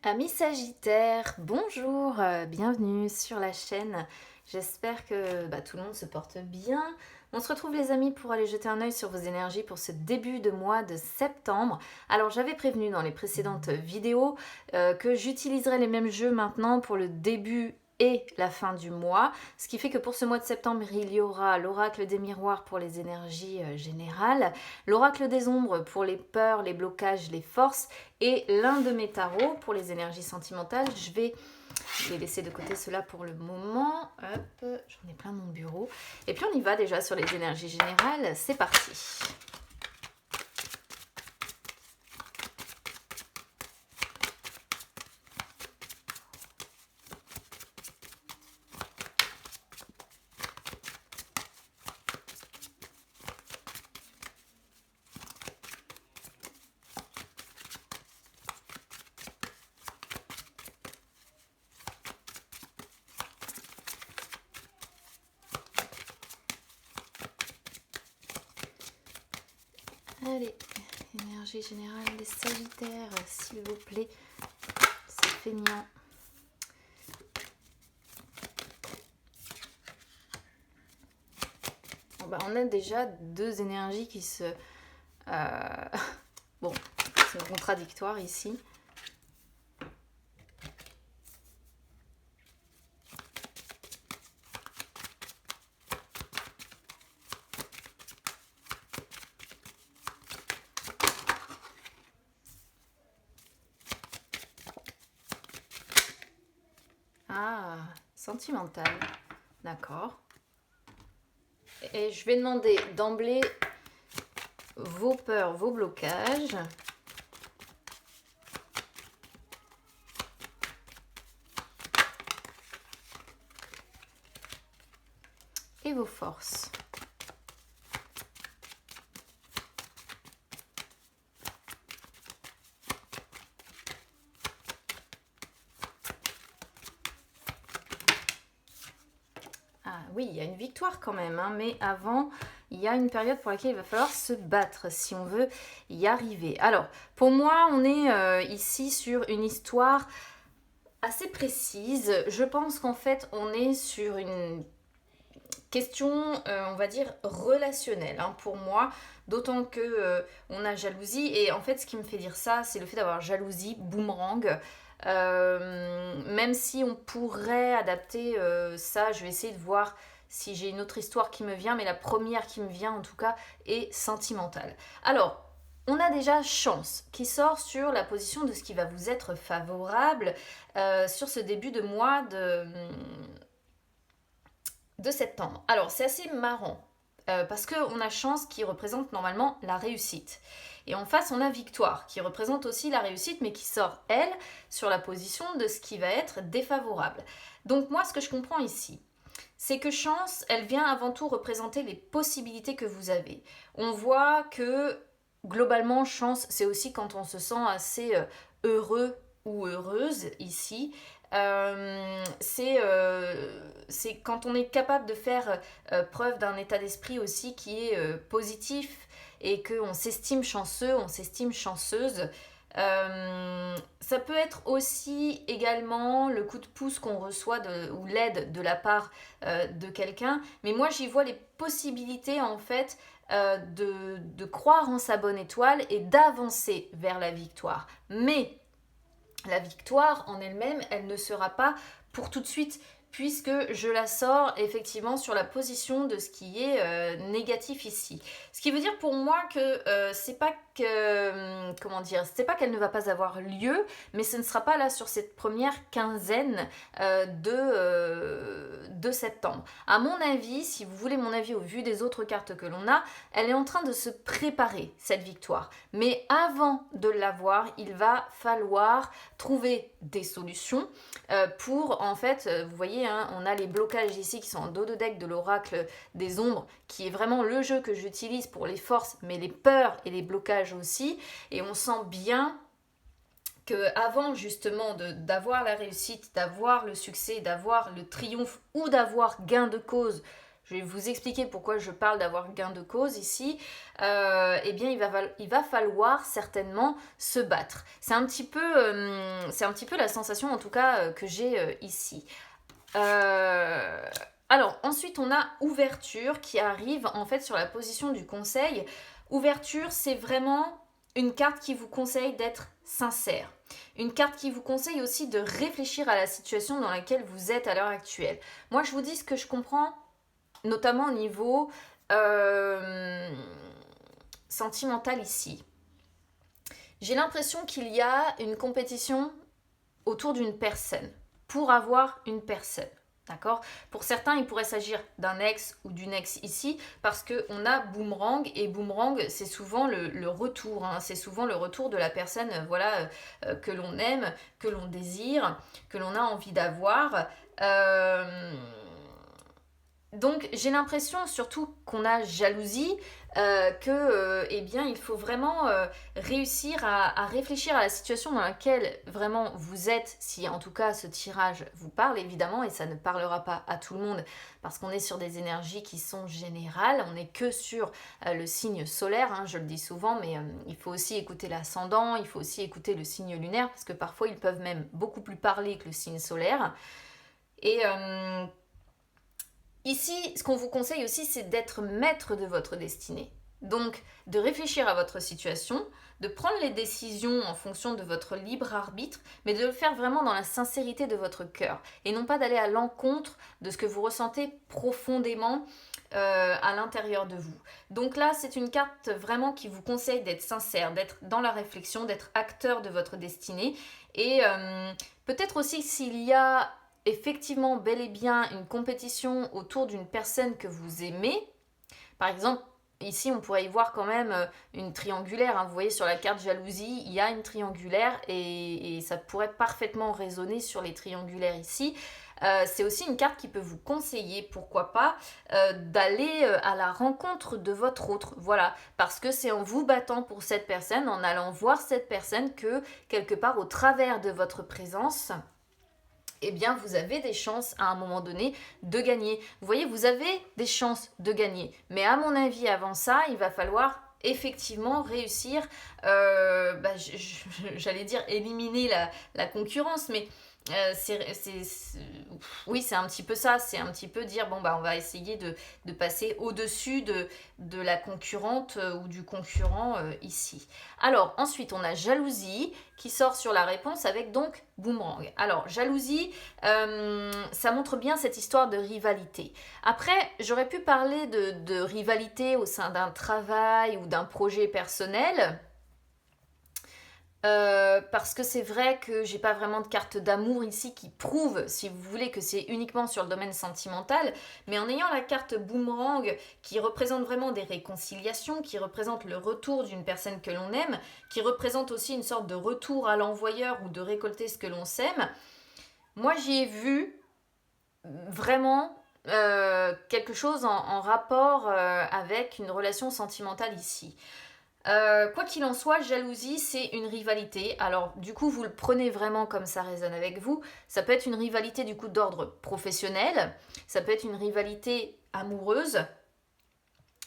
Amis Sagittaires, bonjour, bienvenue sur la chaîne. J'espère que tout le monde se porte bien. On se retrouve les amis pour aller jeter un œil sur vos énergies pour ce début de mois de septembre. Alors j'avais prévenu dans les précédentes vidéos que j'utiliserai les mêmes jeux maintenant pour le début et la fin du mois, ce qui fait que pour ce mois de septembre, il y aura l'oracle des miroirs pour les énergies générales, l'oracle des ombres pour les peurs, les blocages, les forces, et l'un de mes tarots pour les énergies sentimentales. Je vais laisser de côté cela pour le moment. Hop, j'en ai plein dans mon bureau. Et puis on y va déjà sur les énergies générales. C'est parti. Allez, énergie générale des Sagittaires, s'il vous plaît. C'est feignant. Bon, on a déjà deux énergies qui se... bon, qui sont contradictoires ici. Ah, sentimental. D'accord. Et je vais demander d'emblée vos peurs, vos blocages. Et vos forces. Oui, il y a une victoire quand même, hein, mais avant, il y a une période pour laquelle il va falloir se battre si on veut y arriver. Alors, pour moi, on est ici sur une histoire assez précise. Je pense qu'en fait, on est sur une question, on va dire, relationnelle, hein, pour moi, d'autant que on a jalousie, et en fait, ce qui me fait dire ça, c'est le fait d'avoir jalousie, boomerang. Même si on pourrait adapter ça, je vais essayer de voir si j'ai une autre histoire qui me vient, mais la première qui me vient en tout cas est sentimentale. Alors, on a déjà chance qui sort sur la position de ce qui va vous être favorable sur ce début de mois de septembre. Alors, c'est assez marrant parce qu'on a chance qui représente normalement la réussite. Et en face, on a victoire, qui représente aussi la réussite, mais qui sort, elle, sur la position de ce qui va être défavorable. Donc moi, ce que je comprends ici, c'est que chance, elle vient avant tout représenter les possibilités que vous avez. On voit que, globalement, chance, c'est aussi quand on se sent assez heureux ou heureuse, ici. C'est quand on est capable de faire preuve d'un état d'esprit aussi qui est positif, et qu'on s'estime chanceux, on s'estime chanceuse. Ça peut être aussi également le coup de pouce qu'on reçoit ou l'aide de la part de quelqu'un. Mais moi, j'y vois les possibilités en fait de croire en sa bonne étoile et d'avancer vers la victoire. Mais la victoire en elle-même, elle ne sera pas pour tout de suite, puisque je la sors effectivement sur la position de ce qui est négatif ici. Ce qui veut dire pour moi que c'est pas que, comment dire, c'est pas qu'elle ne va pas avoir lieu, mais ce ne sera pas là sur cette première quinzaine de septembre. À mon avis, si vous voulez mon avis au vu des autres cartes que l'on a, elle est en train de se préparer, cette victoire. Mais avant de l'avoir, il va falloir trouver des solutions pour, en fait, vous voyez, hein, on a les blocages ici qui sont en dos de deck de l'oracle des ombres, qui est vraiment le jeu que j'utilise pour les forces, mais les peurs et les blocages aussi. Et on sent bien que avant justement d'avoir la réussite, d'avoir le succès, d'avoir le triomphe ou d'avoir gain de cause je vais vous expliquer pourquoi je parle d'avoir gain de cause ici, eh bien il va falloir certainement se battre. C'est un petit peu la sensation en tout cas que j'ai ici. Alors ensuite on a ouverture qui arrive en fait sur la position du conseil. Ouverture, c'est vraiment une carte qui vous conseille d'être sincère. Une carte qui vous conseille aussi de réfléchir à la situation dans laquelle vous êtes à l'heure actuelle. Moi, je vous dis ce que je comprends, notamment au niveau sentimental ici. J'ai l'impression qu'il y a une compétition autour d'une personne, pour avoir une personne. D'accord? Pour certains, il pourrait s'agir d'un ex ou d'une ex ici, parce qu'on a boomerang, et boomerang, c'est souvent le retour, hein, c'est souvent le retour de la personne que l'on aime, que l'on désire, que l'on a envie d'avoir. Donc j'ai l'impression surtout qu'on a jalousie, eh bien il faut vraiment réussir à réfléchir à la situation dans laquelle vraiment vous êtes, si en tout cas ce tirage vous parle évidemment, et ça ne parlera pas à tout le monde parce qu'on est sur des énergies qui sont générales, on n'est que sur le signe solaire, hein, je le dis souvent, mais il faut aussi écouter l'ascendant, il faut aussi écouter le signe lunaire, parce que parfois ils peuvent même beaucoup plus parler que le signe solaire. Et ici, ce qu'on vous conseille aussi, c'est d'être maître de votre destinée. Donc, de réfléchir à votre situation, de prendre les décisions en fonction de votre libre arbitre, mais de le faire vraiment dans la sincérité de votre cœur, et non pas d'aller à l'encontre de ce que vous ressentez profondément à l'intérieur de vous. Donc là, c'est une carte vraiment qui vous conseille d'être sincère, d'être dans la réflexion, d'être acteur de votre destinée, et peut-être aussi s'il y a effectivement bel et bien une compétition autour d'une personne que vous aimez. Par exemple, ici on pourrait y voir quand même une triangulaire, hein. Vous voyez sur la carte jalousie, il y a une triangulaire et ça pourrait parfaitement résonner sur les triangulaires ici. C'est aussi une carte qui peut vous conseiller, pourquoi pas, d'aller à la rencontre de votre autre. Voilà, parce que c'est en vous battant pour cette personne, en allant voir cette personne que quelque part au travers de votre présence, eh bien vous avez des chances à un moment donné de gagner. Vous voyez, vous avez des chances de gagner. Mais à mon avis, avant ça, il va falloir effectivement réussir, j'allais dire éliminer la concurrence, mais oui, c'est un petit peu ça, c'est un petit peu dire, bon, bah, on va essayer de passer au-dessus de la concurrente ou du concurrent ici. Alors, ensuite, on a jalousie qui sort sur la réponse avec donc boomerang. Alors, jalousie, ça montre bien cette histoire de rivalité. Après, j'aurais pu parler de rivalité au sein d'un travail ou d'un projet personnel. Parce que c'est vrai que j'ai pas vraiment de carte d'amour ici qui prouve, si vous voulez, que c'est uniquement sur le domaine sentimental, mais en ayant la carte boomerang qui représente vraiment des réconciliations, qui représente le retour d'une personne que l'on aime, qui représente aussi une sorte de retour à l'envoyeur ou de récolter ce que l'on sème, moi j'y ai vu vraiment quelque chose en rapport avec une relation sentimentale ici. Quoi qu'il en soit, jalousie, c'est une rivalité. Alors, du coup, vous le prenez vraiment comme ça résonne avec vous. Ça peut être une rivalité, du coup, d'ordre professionnel. Ça peut être une rivalité amoureuse.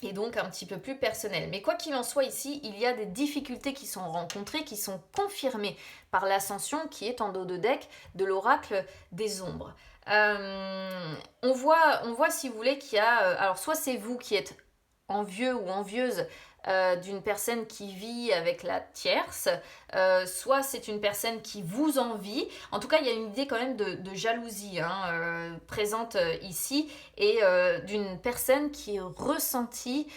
Et donc, un petit peu plus personnelle. Mais quoi qu'il en soit, ici, il y a des difficultés qui sont rencontrées, qui sont confirmées par l'ascension qui est en dos de deck de l'oracle des ombres. On voit, si vous voulez, qu'il y a... alors, soit c'est vous qui êtes envieux ou envieuse d'une personne qui vit avec la tierce, soit c'est une personne qui vous envie. En tout cas, il y a une idée quand même de jalousie présente ici, et d'une personne qui est ressentie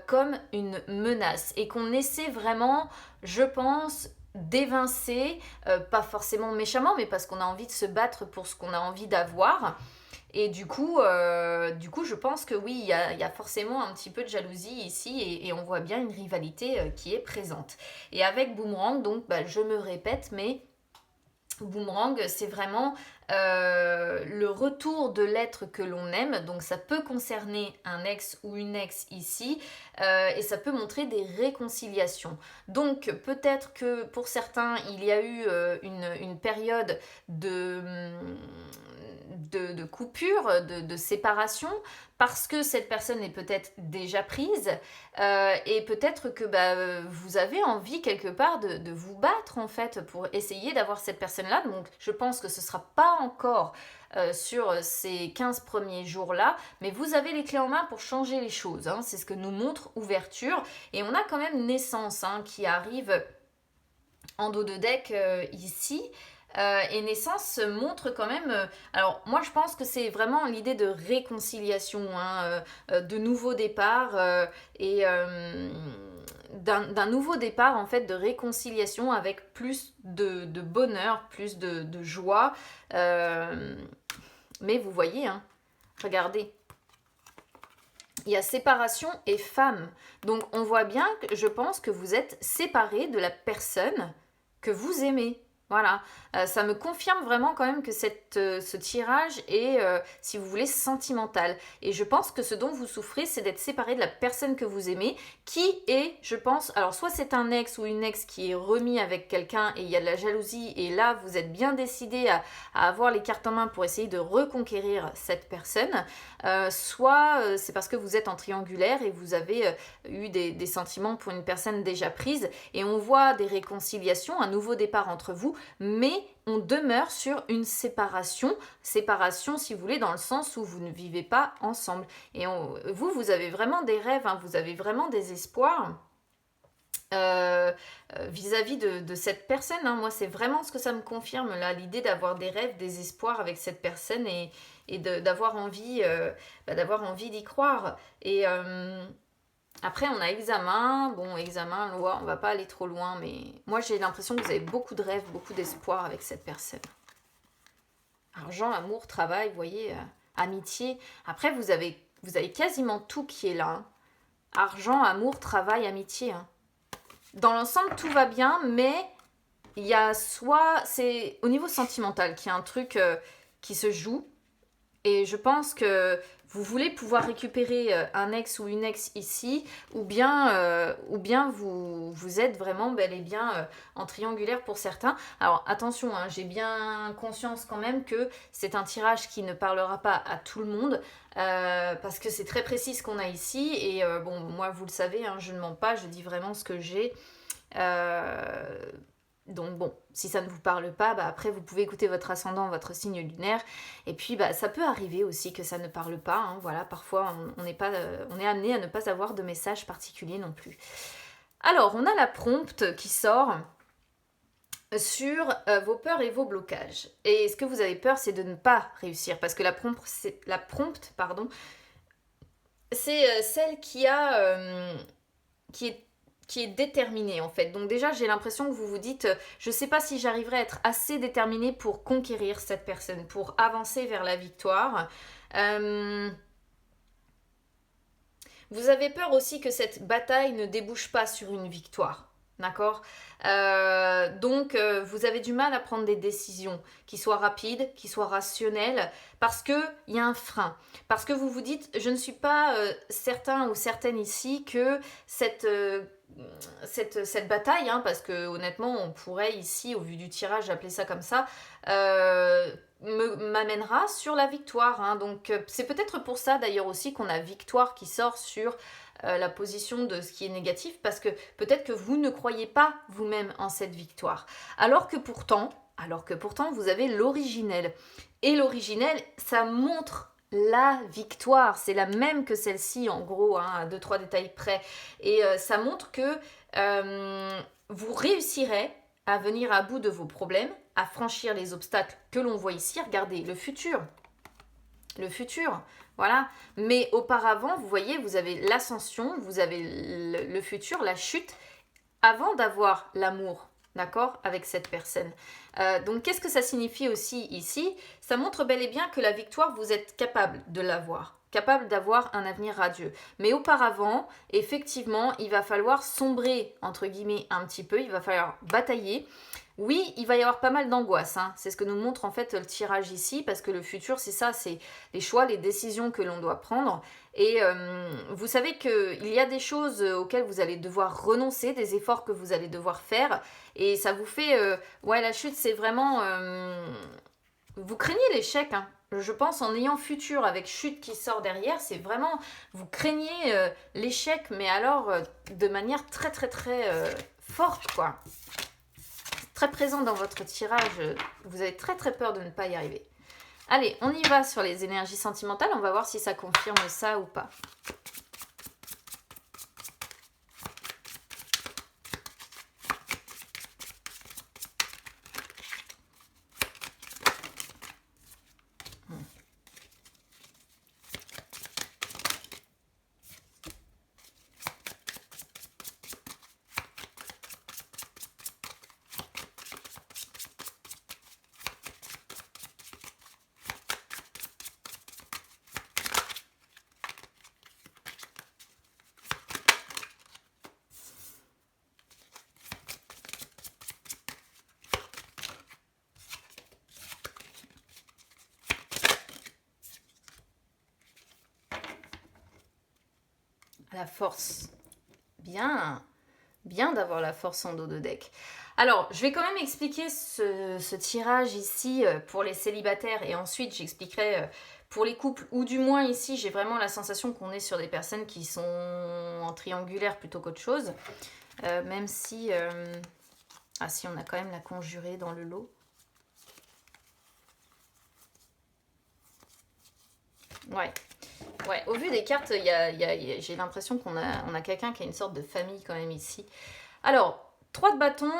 comme une menace, et qu'on essaie vraiment, je pense, d'évincer, pas forcément méchamment, mais parce qu'on a envie de se battre pour ce qu'on a envie d'avoir. Et du coup, je pense que oui, il y a forcément un petit peu de jalousie ici, et on voit bien une rivalité qui est présente. Et avec Boomerang, donc je me répète, mais Boomerang, c'est vraiment le retour de l'être que l'on aime. Donc ça peut concerner un ex ou une ex ici, et ça peut montrer des réconciliations. Donc peut-être que pour certains, il y a eu une période de coupure, de séparation, parce que cette personne est peut-être déjà prise, et peut-être que vous avez envie quelque part de vous battre en fait pour essayer d'avoir cette personne-là. Donc je pense que ce ne sera pas encore sur ces 15 premiers jours-là, mais vous avez les clés en main pour changer les choses, hein. C'est ce que nous montre Ouverture, et on a quand même Naissance qui arrive en dos de deck ici. Et Naissance montre quand même... alors moi je pense que c'est vraiment l'idée de réconciliation, de nouveau départ, et d'un nouveau départ en fait, de réconciliation avec plus de bonheur, plus de joie. Mais vous voyez, regardez, il y a séparation et femme. Donc on voit bien que je pense que vous êtes séparés de la personne que vous aimez. Voilà, ça me confirme vraiment quand même que ce tirage est, si vous voulez, sentimental. Et je pense que ce dont vous souffrez, c'est d'être séparé de la personne que vous aimez, qui est, je pense, alors soit c'est un ex ou une ex qui est remis avec quelqu'un et il y a de la jalousie, et là vous êtes bien décidé à avoir les cartes en main pour essayer de reconquérir cette personne, soit c'est parce que vous êtes en triangulaire et vous avez eu des sentiments pour une personne déjà prise, et on voit des réconciliations, un nouveau départ entre vous, mais on demeure sur une séparation si vous voulez, dans le sens où vous ne vivez pas ensemble. Et vous avez vraiment des rêves, vous avez vraiment des espoirs vis-à-vis de cette personne. Moi, c'est vraiment ce que ça me confirme, là, l'idée d'avoir des rêves, des espoirs avec cette personne, et d'avoir envie, d'y croire. Et après, on a examen. Bon, examen, loi, on va pas aller trop loin, mais moi, j'ai l'impression que vous avez beaucoup de rêves, beaucoup d'espoir avec cette personne. Argent, amour, travail, vous voyez, amitié. Après, vous avez quasiment tout qui est là. Argent, amour, travail, amitié. Dans l'ensemble, tout va bien, mais il y a c'est au niveau sentimental qu'il y a un truc qui se joue. Et je pense que vous voulez pouvoir récupérer un ex ou une ex ici, ou bien vous êtes vraiment bel et bien en triangulaire pour certains. Alors attention, j'ai bien conscience quand même que c'est un tirage qui ne parlera pas à tout le monde, parce que c'est très précis ce qu'on a ici, et bon, moi vous le savez, je ne mens pas, je dis vraiment ce que j'ai. Donc bon, si ça ne vous parle pas, après vous pouvez écouter votre ascendant, votre signe lunaire, et puis ça peut arriver aussi que ça ne parle pas, voilà, parfois on est amené à ne pas avoir de message particulier non plus. Alors, on a la prompte qui sort sur vos peurs et vos blocages. Et ce que vous avez peur, c'est de ne pas réussir, parce que la prompte, c'est celle qui est déterminée en fait. Donc déjà, j'ai l'impression que vous vous dites, je sais pas si j'arriverai à être assez déterminée pour conquérir cette personne, pour avancer vers la victoire. Vous avez peur aussi que cette bataille ne débouche pas sur une victoire. D'accord ? Donc vous avez du mal à prendre des décisions qui soient rapides, qui soient rationnelles, parce qu'il y a un frein. Parce que vous vous dites, je ne suis pas certain ou certaine ici que cette bataille, parce que honnêtement on pourrait ici, au vu du tirage, appeler ça comme ça, m'amènera sur la victoire. Donc c'est peut-être pour ça d'ailleurs aussi qu'on a victoire qui sort sur la position de ce qui est négatif, parce que peut-être que vous ne croyez pas vous-même en cette victoire, alors que pourtant vous avez l'originel, et l'originel, ça montre la victoire, c'est la même que celle-ci en gros, à 2-3 détails près, et ça montre que vous réussirez à venir à bout de vos problèmes, à franchir les obstacles que l'on voit ici. Regardez, le futur, voilà. Mais auparavant, vous voyez, vous avez l'ascension, vous avez le futur, la chute, avant d'avoir l'amour, d'accord, avec cette personne. Donc, qu'est-ce que ça signifie aussi ici ? Ça montre bel et bien que la victoire, vous êtes capable de l'avoir, capable d'avoir un avenir radieux. Mais auparavant, effectivement, il va falloir sombrer, entre guillemets, un petit peu, il va falloir batailler. Oui, il va y avoir pas mal d'angoisse, c'est ce que nous montre en fait le tirage ici, parce que le futur, c'est ça, c'est les choix, les décisions que l'on doit prendre. Et vous savez qu'il y a des choses auxquelles vous allez devoir renoncer, des efforts que vous allez devoir faire, et ça vous fait... la chute, c'est vraiment... vous craignez l'échec, hein. Je pense en ayant futur avec chute qui sort derrière, c'est vraiment, vous craignez l'échec, mais alors de manière très très très forte, quoi. Très présent dans votre tirage, vous avez très très peur de ne pas y arriver. Allez, on y va sur les énergies sentimentales, on va voir si ça confirme ça ou pas. La force. Bien, bien d'avoir la force en dos de deck. Alors, je vais quand même expliquer ce tirage ici pour les célibataires et ensuite j'expliquerai pour les couples, ou du moins ici j'ai vraiment la sensation qu'on est sur des personnes qui sont en triangulaire plutôt qu'autre chose. Même si... Ah si, on a quand même la conjurée dans le lot. Ouais. Ouais, au vu des cartes, j'ai l'impression qu'on a quelqu'un qui a une sorte de famille quand même ici. Alors, 3 de bâton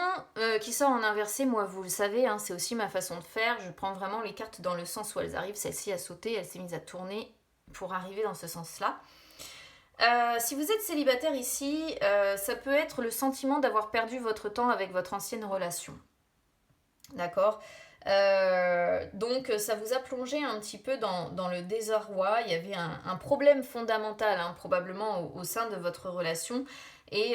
qui sort en inversé, moi vous le savez, hein, c'est aussi ma façon de faire. Je prends vraiment les cartes dans le sens où elles arrivent. Celle-ci a sauté, elle s'est mise à tourner pour arriver dans ce sens-là. Si vous êtes célibataire ici, ça peut être le sentiment d'avoir perdu votre temps avec votre ancienne relation. D'accord. Donc ça vous a plongé un petit peu dans le désarroi. Il y avait un problème fondamental hein, probablement au sein de votre relation et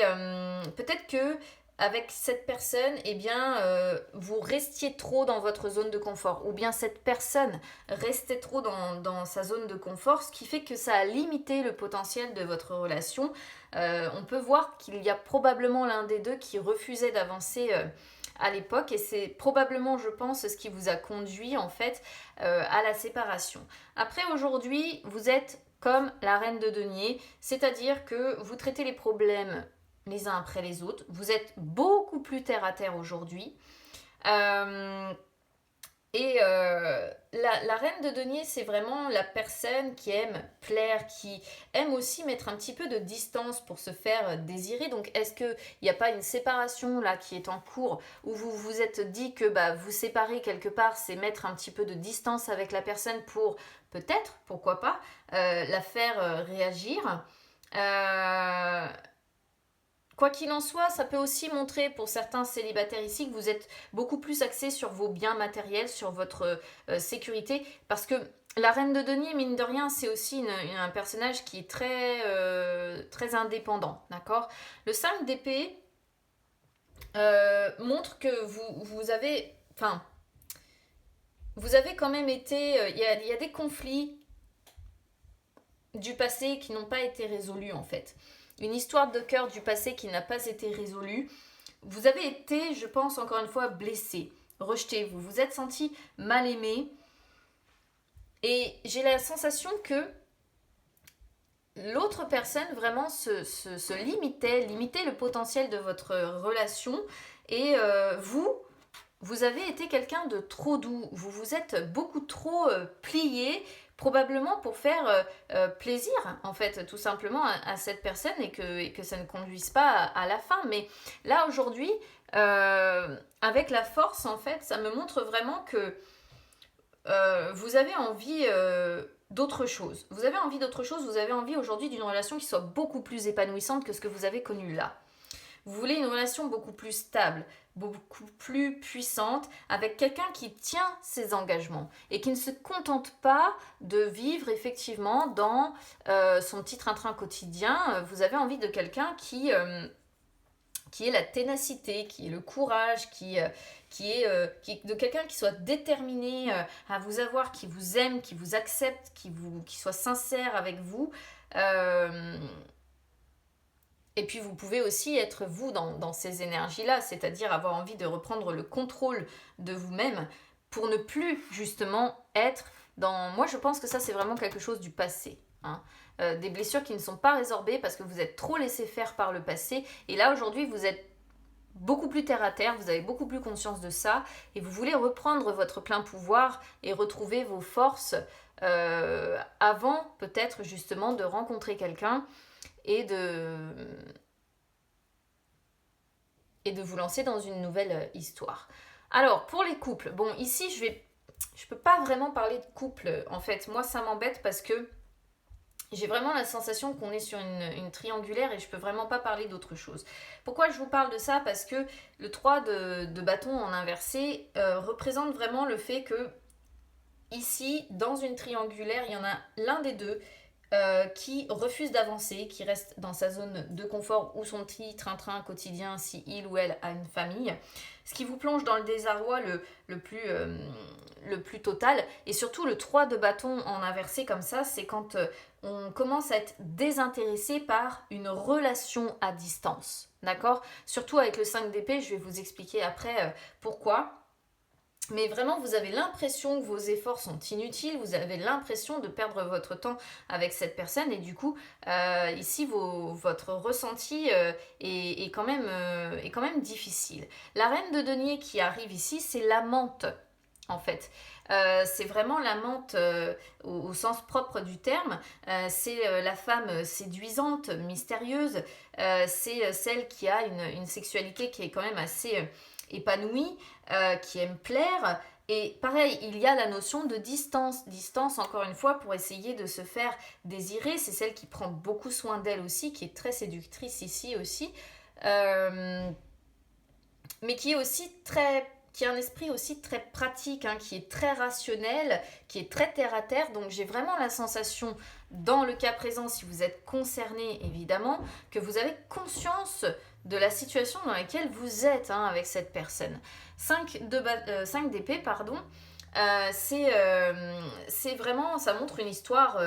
peut-être que avec cette personne, eh bien, vous restiez trop dans votre zone de confort ou bien cette personne restait trop dans sa zone de confort, ce qui fait que ça a limité le potentiel de votre relation. On peut voir qu'il y a probablement l'un des deux qui refusait d'avancer à l'époque et c'est probablement je pense ce qui vous a conduit en fait à la séparation. Après aujourd'hui vous êtes comme la reine de denier, c'est-à-dire que vous traitez les problèmes les uns après les autres, vous êtes beaucoup plus terre à terre aujourd'hui. La reine de denier, c'est vraiment la personne qui aime plaire, qui aime aussi mettre un petit peu de distance pour se faire désirer. Donc, est-ce qu'il n'y a pas une séparation là qui est en cours où vous vous êtes dit que vous séparer quelque part, c'est mettre un petit peu de distance avec la personne pour peut-être, pourquoi pas, la faire réagir Quoi qu'il en soit, ça peut aussi montrer pour certains célibataires ici que vous êtes beaucoup plus axés sur vos biens matériels, sur votre sécurité. Parce que la reine de denier, mine de rien, c'est aussi un personnage qui est très indépendant. D'accord. Le 5 d'épée montre que vous avez... Enfin, vous avez quand même été... Il y a des conflits du passé qui n'ont pas été résolus en fait. Une histoire de cœur du passé qui n'a pas été résolue. Vous avez été, je pense, encore une fois, blessé, rejeté. Vous vous êtes senti mal aimé. Et j'ai la sensation que l'autre personne vraiment se limitait le potentiel de votre relation. Et vous avez été quelqu'un de trop doux. Vous vous êtes beaucoup trop plié probablement pour faire plaisir, en fait, tout simplement à cette personne et que ça ne conduise pas à la fin. Mais là, aujourd'hui, avec la force, en fait, ça me montre vraiment que vous avez envie d'autre chose. Vous avez envie d'autre chose, vous avez envie aujourd'hui d'une relation qui soit beaucoup plus épanouissante que ce que vous avez connu là. Vous voulez une relation beaucoup plus stable, beaucoup plus puissante, avec quelqu'un qui tient ses engagements et qui ne se contente pas de vivre effectivement dans son petit train-train quotidien. Vous avez envie de quelqu'un qui est la ténacité, qui est le courage, de quelqu'un qui soit déterminé à vous avoir, qui vous aime, qui vous accepte, qui soit sincère avec vous. Et puis vous pouvez aussi être vous dans ces énergies-là, c'est-à-dire avoir envie de reprendre le contrôle de vous-même pour ne plus justement être dans... Moi je pense que ça c'est vraiment quelque chose du passé. Hein. Des blessures qui ne sont pas résorbées parce que vous êtes trop laissé faire par le passé. Et là aujourd'hui vous êtes beaucoup plus terre à terre, vous avez beaucoup plus conscience de ça et vous voulez reprendre votre plein pouvoir et retrouver vos forces avant peut-être justement de rencontrer quelqu'un et de vous lancer dans une nouvelle histoire. Alors pour les couples, bon ici je peux pas vraiment parler de couple en fait, moi ça m'embête parce que j'ai vraiment la sensation qu'on est sur une triangulaire et je peux vraiment pas parler d'autre chose. Pourquoi je vous parle de ça? Parce que le 3 de bâton en inversé représente vraiment le fait que ici, dans une triangulaire, il y en a l'un des deux qui refuse d'avancer, qui reste dans sa zone de confort ou son petit train-train quotidien si il ou elle a une famille. Ce qui vous plonge dans le désarroi le plus total. Et surtout, le 3 de bâton en inversé comme ça, c'est quand on commence à être désintéressé par une relation à distance. D'accord? Surtout avec le 5 d'épée, je vais vous expliquer après pourquoi. Mais vraiment, vous avez l'impression que vos efforts sont inutiles, vous avez l'impression de perdre votre temps avec cette personne et du coup, ici, votre ressenti est quand même difficile. La reine de denier qui arrive ici, c'est l'amante, en fait. C'est vraiment l'amante au sens propre du terme. C'est la femme séduisante, mystérieuse. C'est celle qui a une sexualité qui est quand même assez épanouie, qui aime plaire. Et pareil, il y a la notion de distance. Distance, encore une fois, pour essayer de se faire désirer. C'est celle qui prend beaucoup soin d'elle aussi, qui est très séductrice ici aussi. Mais qui est aussi qui a un esprit aussi très pratique, hein, qui est très rationnel, qui est très terre à terre. Donc j'ai vraiment la sensation, dans le cas présent, si vous êtes concerné évidemment, que vous avez conscience de la situation dans laquelle vous êtes hein, avec cette personne. 5 d'épée, pardon. C'est vraiment, ça montre une histoire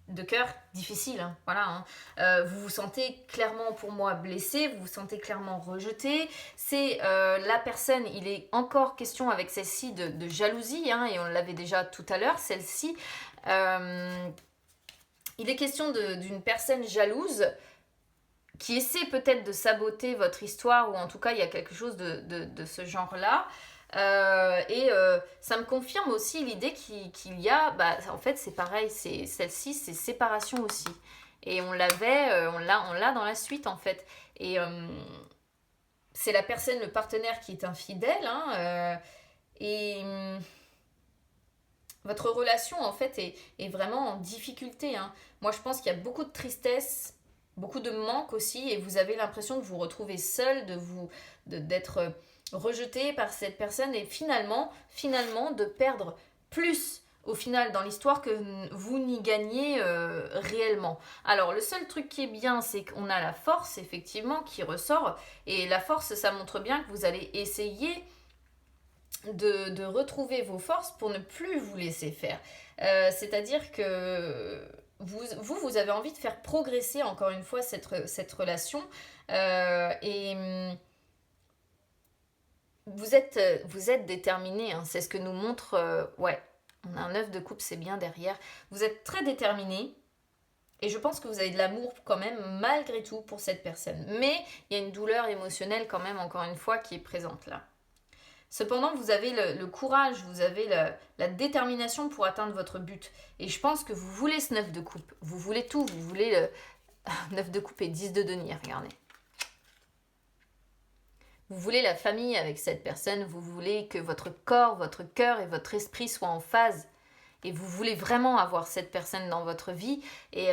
de cœur difficile. Hein, voilà, hein. Vous vous sentez clairement, pour moi, blessé, vous vous sentez clairement rejeté. C'est la personne, il est encore question avec celle-ci de jalousie, hein, et on l'avait déjà tout à l'heure, celle-ci. Il est question d'une personne jalouse qui essaie peut-être de saboter votre histoire, ou en tout cas, il y a quelque chose de ce genre-là. Ça me confirme aussi l'idée qu'il y a, en fait c'est pareil, celle-ci c'est séparation aussi, et on l'a dans la suite en fait, et c'est la personne, le partenaire qui est infidèle, hein, votre relation en fait est vraiment en difficulté, hein. Moi je pense qu'il y a beaucoup de tristesse, beaucoup de manque aussi, et vous avez l'impression de vous retrouver seul, d'être rejeté par cette personne et finalement de perdre plus au final dans l'histoire que vous n'y gagnez réellement. Alors le seul truc qui est bien, c'est qu'on a la force effectivement qui ressort, et la force ça montre bien que vous allez essayer de retrouver vos forces pour ne plus vous laisser faire. C'est-à-dire que vous avez envie de faire progresser encore une fois cette relation, et vous êtes déterminé, hein, c'est ce que nous montre, ouais, on a un 9 de coupe, c'est bien derrière. Vous êtes très déterminé, et je pense que vous avez de l'amour quand même, malgré tout, pour cette personne. Mais il y a une douleur émotionnelle quand même, encore une fois, qui est présente là. Cependant, vous avez le courage, vous avez la détermination pour atteindre votre but. Et je pense que vous voulez ce 9 de coupe, vous voulez tout, vous voulez le 9 de coupe et 10 de denier, regardez. Vous voulez la famille avec cette personne, vous voulez que votre corps, votre cœur et votre esprit soient en phase. Et vous voulez vraiment avoir cette personne dans votre vie. Et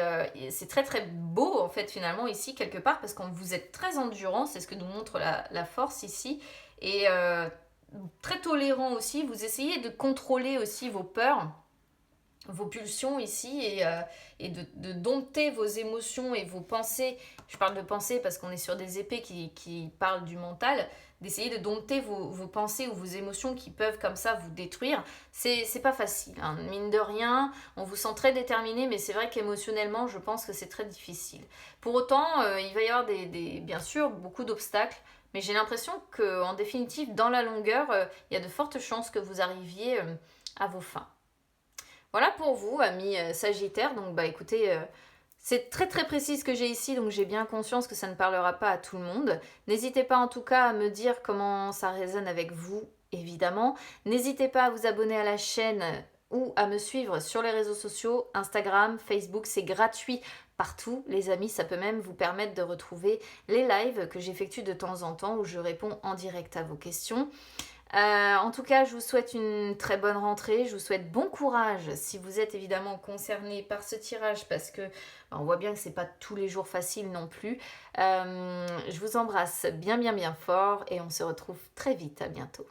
c'est très très beau en fait finalement ici quelque part, parce que vous êtes très endurant, c'est ce que nous montre la force ici. Et très tolérant aussi, vous essayez de contrôler aussi vos peurs, vos pulsions ici, et de dompter vos émotions et vos pensées. Je parle de pensées parce qu'on est sur des épées qui parlent du mental, d'essayer de dompter vos pensées ou vos émotions qui peuvent comme ça vous détruire. C'est pas facile, hein. Mine de rien, on vous sent très déterminé, mais c'est vrai qu'émotionnellement, je pense que c'est très difficile. Pour autant, il va y avoir bien sûr beaucoup d'obstacles, Mais j'ai l'impression qu'en définitive, dans la longueur, il y a de fortes chances que vous arriviez à vos fins. Voilà pour vous, amis Sagittaires. Donc, bah écoutez, c'est très très précis ce que j'ai ici, donc j'ai bien conscience que ça ne parlera pas à tout le monde. N'hésitez pas en tout cas à me dire comment ça résonne avec vous, évidemment. N'hésitez pas à vous abonner à la chaîne ou à me suivre sur les réseaux sociaux, Instagram, Facebook, c'est gratuit partout, les amis. Ça peut même vous permettre de retrouver les lives que j'effectue de temps en temps où je réponds en direct à vos questions. En tout cas, je vous souhaite une très bonne rentrée, je vous souhaite bon courage si vous êtes évidemment concerné par ce tirage parce que on voit bien que c'est pas tous les jours facile non plus. Je vous embrasse bien bien bien fort et on se retrouve très vite, à bientôt.